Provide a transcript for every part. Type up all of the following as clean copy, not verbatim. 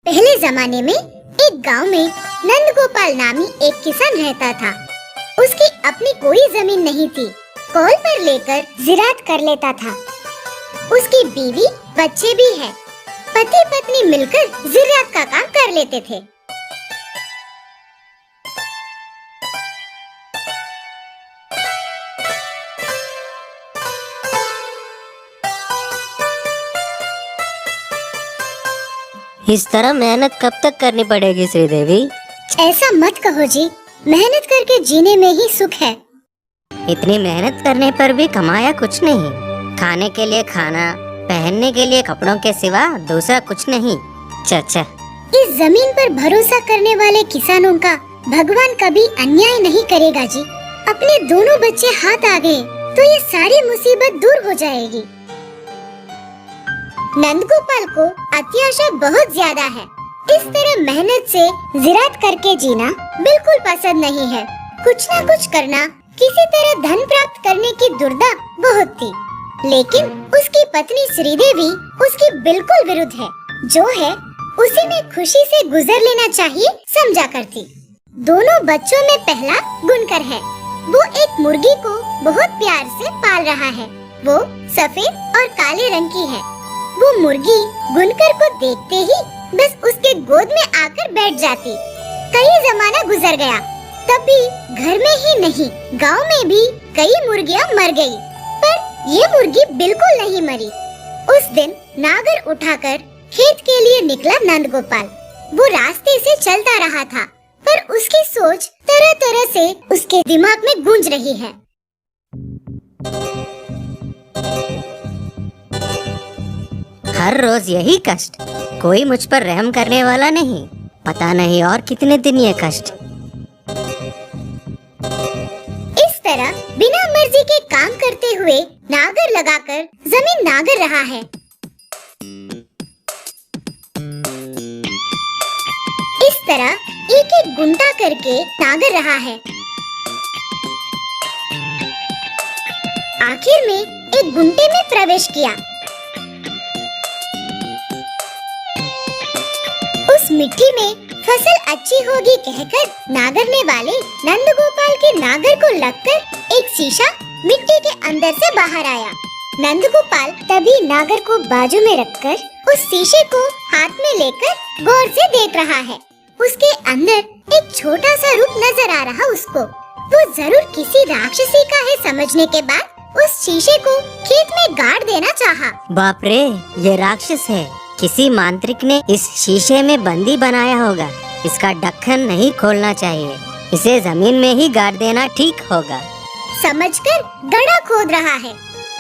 पहले जमाने में एक गांव में नंद गोपाल नामी एक किसान रहता था। उसकी अपनी कोई जमीन नहीं थी। कॉल पर लेकर जिरात कर लेता था। उसकी बीवी बच्चे भी है। पति पत्नी मिलकर जिरात का काम कर लेते थे। इस तरह मेहनत कब तक करनी पड़ेगी श्रीदेवी? ऐसा मत कहो जी, मेहनत करके जीने में ही सुख है। इतनी मेहनत करने पर भी कमाया कुछ नहीं। खाने के लिए खाना, पहनने के लिए कपड़ों के सिवा दूसरा कुछ नहीं। चाचा, इस जमीन पर भरोसा करने वाले किसानों का भगवान कभी अन्याय नहीं करेगा जी। अपने दोनों बच्चे हाथ आ गए तो ये सारी मुसीबत दूर हो जाएगी। नंदगोपाल को अत्याशा बहुत ज्यादा है। इस तरह मेहनत से जिरात करके जीना बिल्कुल पसंद नहीं है। कुछ न कुछ करना, किसी तरह धन प्राप्त करने की दुर्दा बहुत थी। लेकिन उसकी पत्नी श्रीदेवी उसकी बिल्कुल विरुद्ध है। जो है उसी में खुशी से गुजर लेना चाहिए समझा करती। दोनों बच्चों में पहला गुनकर है। वो एक मुर्गी को बहुत प्यार से पाल रहा है। वो सफेद और काले रंग की है। वो मुर्गी गुनकर को देखते ही बस उसके गोद में आकर बैठ जाती। कई जमाना गुजर गया, तब भी घर में ही नहीं गांव में भी कई मुर्गियां मर गई, पर ये मुर्गी बिल्कुल नहीं मरी। उस दिन नागर उठाकर खेत के लिए निकला नंदगोपाल। वो रास्ते से चलता रहा था, पर उसकी सोच तरह तरह से उसके दिमाग में गूंज रही है। हर रोज यही कष्ट, कोई मुझ पर रहम करने वाला नहीं। पता नहीं और कितने दिन ये कष्ट। इस तरह बिना मर्जी के काम करते हुए नागर लगाकर जमीन नागर रहा है। इस तरह एक एक गुंटा करके नागर रहा है। आखिर में एक गुंटे में प्रवेश किया। उस मिट्टी में फसल अच्छी होगी कहकर नागरने वाले नंदगोपाल के नागर को लगकर एक शीशा मिट्टी के अंदर से बाहर आया। नंदगोपाल तभी नागर को बाजू में रखकर उस शीशे को हाथ में लेकर गौर से देख रहा है। उसके अंदर एक छोटा सा रूप नजर आ रहा उसको। वो जरूर किसी राक्षसी का है समझने के बाद उस शीशे को खेत में गाड़ देना चाहा। बाप रे, ये राक्षस है। किसी मांत्रिक ने इस शीशे में बंदी बनाया होगा। इसका ढक्कन नहीं खोलना चाहिए। इसे जमीन में ही गाड़ देना ठीक होगा। समझकर गड्ढा खोद रहा है,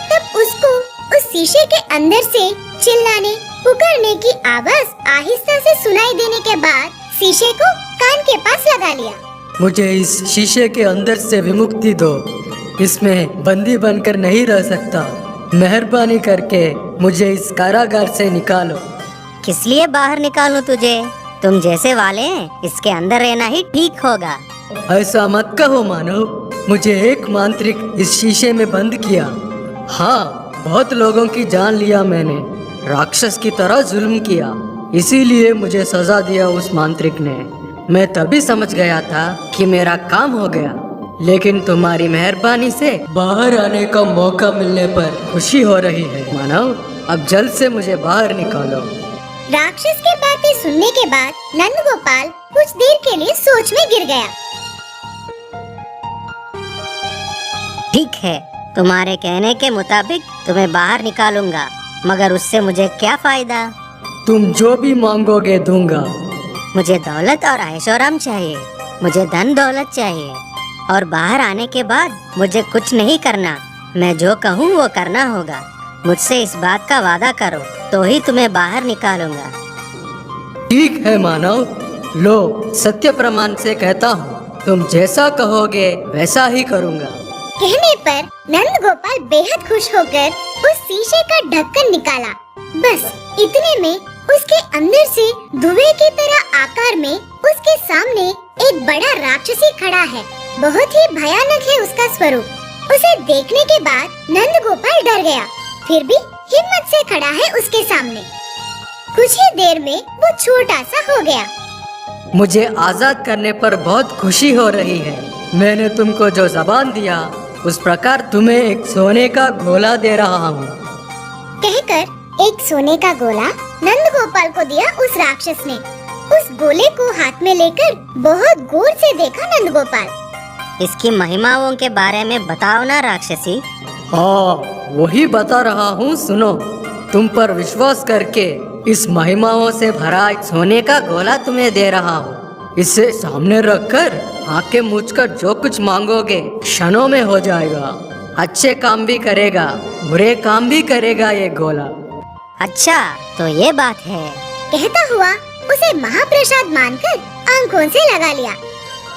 तब उसको उस शीशे के अंदर से चिल्लाने पुकारने की आवाज आहिस्ता से सुनाई देने के बाद शीशे को कान के पास लगा लिया। मुझे इस शीशे के अंदर से विमुक्ति दो। इसमें बंदी बनकर नहीं रह सकता। मेहरबानी करके मुझे इस कारागार से निकालो। किस लिए बाहर निकालूं तुझे? तुम जैसे वाले हैं, इसके अंदर रहना ही ठीक होगा। ऐसा मत कहो मानव। मुझे एक मांत्रिक इस शीशे में बंद किया। हाँ, बहुत लोगों की जान लिया मैंने। राक्षस की तरह जुल्म किया, इसीलिए मुझे सजा दिया उस मांत्रिक ने। मैं तभी समझ गया था कि मेरा काम हो गया। लेकिन तुम्हारी मेहरबानी से बाहर आने का मौका मिलने पर खुशी हो रही है मानव। अब जल्द से मुझे बाहर निकालो। राक्षस की बातें सुनने के बाद नंदगोपाल कुछ देर के लिए सोच में गिर गया। ठीक है, तुम्हारे कहने के मुताबिक तुम्हें बाहर निकालूंगा, मगर उससे मुझे क्या फायदा? तुम जो भी मांगोगे दूंगा। मुझे दौलत और ऐशोआराम चाहिए। मुझे धन दौलत चाहिए। और बाहर आने के बाद मुझे कुछ नहीं करना। मैं जो कहूँ वो करना होगा। मुझसे इस बात का वादा करो तो ही तुम्हें बाहर निकालूंगा। ठीक है मानव, लो सत्य प्रमाण से कहता हूँ, तुम जैसा कहोगे वैसा ही करूँगा। कहने पर नंदगोपाल बेहद खुश होकर उस शीशे का ढक्कन निकाला। बस इतने में उसके अंदर से धुएं की तरह आकार में उसके सामने एक बड़ा राक्षसी खड़ा है। बहुत ही भयानक है उसका स्वरूप। उसे देखने के बाद नंदगोपाल डर गया, फिर भी हिम्मत से खड़ा है उसके सामने। कुछ ही देर में वो छोटा सा हो गया। मुझे आजाद करने पर बहुत खुशी हो रही है। मैंने तुमको जो जबान दिया उस प्रकार तुम्हें एक सोने का गोला दे रहा हूँ। कहकर एक सोने का गोला नंद गोपाल को दिया उस राक्षस ने। उस गोले को हाथ में लेकर बहुत गौर से देखा नंद गोपाल। इसकी महिमाओं के बारे में बताओ ना राक्षसी। वही बता रहा हूँ, सुनो। तुम पर विश्वास करके इस महिमाओं से भरा एक सोने का गोला तुम्हें दे रहा हूँ। इसे सामने रखकर आंखें मूंदकर जो कुछ मांगोगे क्षणों में हो जाएगा। अच्छे काम भी करेगा, बुरे काम भी करेगा ये गोला। अच्छा, तो ये बात है। कहता हुआ उसे महाप्रसाद मानकर आंखों से लगा लिया।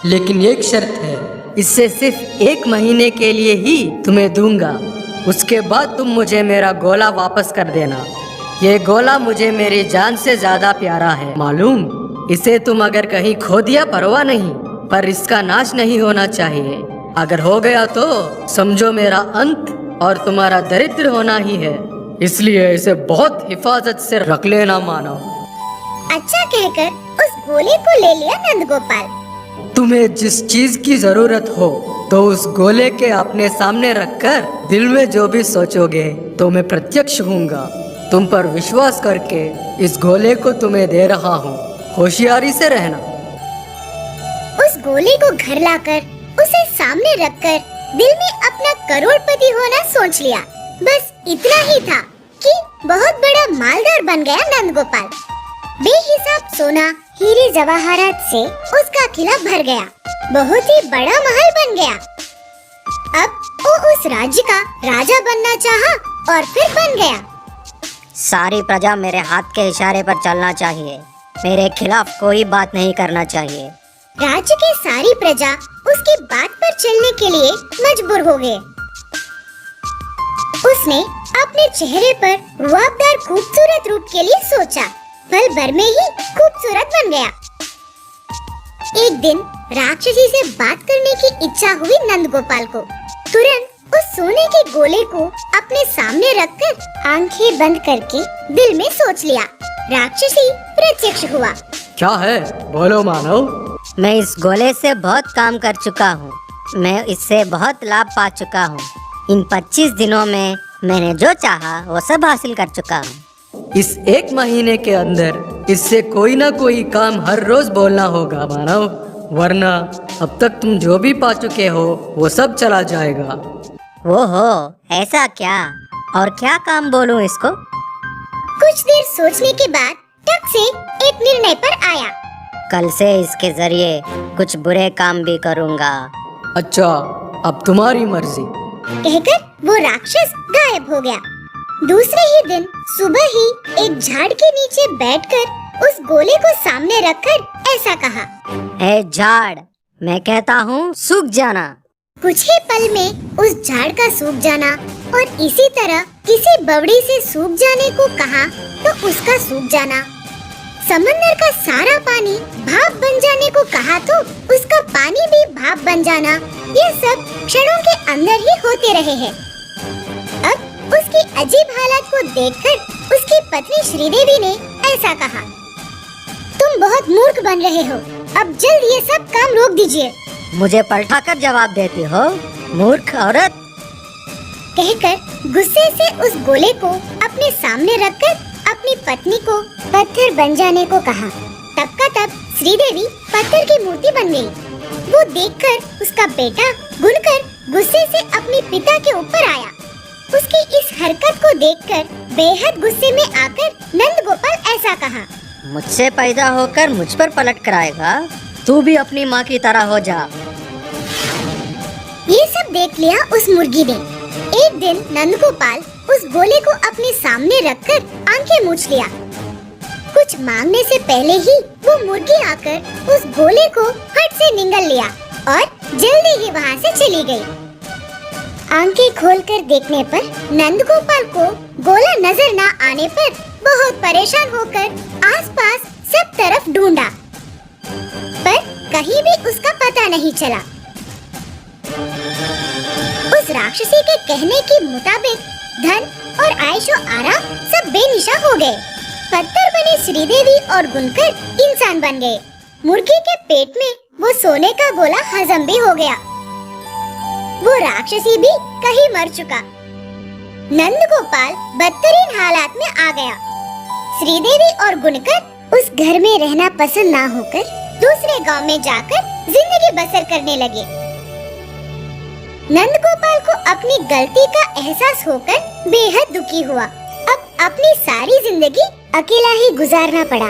लेकिन एक शर्त है, इससे सिर्फ 1 महीने के लिए ही तुम्हें दूंगा। उसके बाद तुम मुझे मेरा गोला वापस कर देना। ये गोला मुझे मेरी जान से ज्यादा प्यारा है, मालूम। इसे तुम अगर कहीं खो दिया परवाह नहीं, पर इसका नाश नहीं होना चाहिए। अगर हो गया तो समझो मेरा अंत और तुम्हारा दरिद्र होना ही है। इसलिए इसे बहुत हिफाजत से रख लेना, मानो। अच्छा कहकर उस गोले को ले लिया नंद गोपाल। तुम्हें जिस चीज की जरूरत हो तो उस गोले के अपने सामने रखकर दिल में जो भी सोचोगे तो मैं प्रत्यक्ष हूँगा। तुम पर विश्वास करके इस गोले को तुम्हें दे रहा हूँ। होशियारी से रहना। उस गोले को घर लाकर उसे सामने रखकर दिल में अपना करोड़पति होना सोच लिया। बस इतना ही था कि बहुत बड़ा मालदार बन गया नंद गोपाल। बेहिसाब सोना, हीरे जवाहरात से उसका किला भर गया। बहुत ही बड़ा महल बन गया। अब वो उस राज्य का राजा बनना चाहा और फिर बन गया। सारी प्रजा मेरे हाथ के इशारे पर चलना चाहिए। मेरे खिलाफ कोई बात नहीं करना चाहिए। राज्य की सारी प्रजा उसकी बात पर चलने के लिए मजबूर हो गए। उसने अपने चेहरे पर रुआबदार खूबसूरत रूप के लिए सोचा। पल भर में ही खूबसूरत बन गया। एक दिन राक्षसी से बात करने की इच्छा हुई नंद गोपाल को। तुरंत उस सोने के गोले को अपने सामने रखकर आंखें बंद करके दिल में सोच लिया। राक्षसी प्रत्यक्ष हुआ। क्या है, बोलो मानव। मैं इस गोले से बहुत काम कर चुका हूँ। मैं इससे बहुत लाभ पा चुका हूँ। इन 25 दिनों में मैंने जो चाहा वो सब हासिल कर चुका हूँ। इस 1 महीने के अंदर इससे कोई ना कोई काम हर रोज बोलना होगा, मानव। वरना अब तक तुम जो भी पा चुके हो वो सब चला जाएगा। वो हो, ऐसा क्या? और क्या काम बोलूँ इसको? कुछ देर सोचने के बाद टक से एक निर्णय पर आया। कल से इसके जरिए कुछ बुरे काम भी करूँगा। अच्छा, अब तुम्हारी मर्जी। कहकर वो राक्षस गायब हो गया। दूसरे ही दिन सुबह ही एक झाड़ के नीचे बैठकर उस गोले को सामने रखकर ऐसा कहा। ए झाड़, मैं कहता हूँ सूख जाना। कुछ ही पल में उस झाड़ का सूख जाना और इसी तरह किसी बवड़ी से सूख जाने को कहा तो उसका सूख जाना। समंदर का सारा पानी भाप बन जाने को कहा तो उसका पानी भी भाप बन जाना। ये सब क्षणों के अंदर ही होते रहे हैं। अब उसकी अजीब हालत को देखकर उसकी पत्नी श्रीदेवी ने ऐसा कहा, तुम बहुत मूर्ख बन रहे हो। अब जल्द ये सब काम रोक दीजिए। मुझे पलटा कर जवाब देती हो, मूर्ख औरत। कहकर गुस्से से उस गोले को अपने सामने रखकर अपनी पत्नी को पत्थर बन जाने को कहा। तब का तब श्रीदेवी पत्थर की मूर्ति बन गई। वो देखकर उसका बेटा गुनकर गुस्से से अपने पिता के ऊपर आया। उसकी इस हरकत को देखकर बेहद गुस्से में आकर नंद गोपाल ऐसा कहा, मुझसे पैदा होकर मुझ पर पलट कर आएगा। तू भी अपनी माँ की तरह हो जा। ये सब देख लिया उस मुर्गी ने। एक दिन नंद गोपाल उस गोले को अपने सामने रखकर आंखें मूंछ लिया। कुछ मांगने से पहले ही वो मुर्गी आकर उस गोले को फट से निगल लिया और जल्दी ही वहाँ से चली गई। आंखें खोलकर देखने पर नंद गोपाल को गोला नजर न आने पर बहुत परेशान होकर आसपास सब तरफ ढूंढा, पर कहीं भी उसका पता नहीं चला। उस राक्षसी के कहने के मुताबिक धन और आयशो आराम सब बेनिशा हो गए। पत्थर बने श्रीदेवी और गुणकर इंसान बन गए। मुर्गी के पेट में वो सोने का गोला हजम भी हो गया। वो राक्षसी भी कहीं मर चुका। नंद गोपाल बदतरीन हालात में आ गया। श्रीदेवी और गुणकर उस घर में रहना पसंद ना होकर दूसरे गांव में जाकर जिंदगी बसर करने लगे। नंद गोपाल को अपनी गलती का एहसास होकर बेहद दुखी हुआ। अब अपनी सारी जिंदगी अकेला ही गुजारना पड़ा।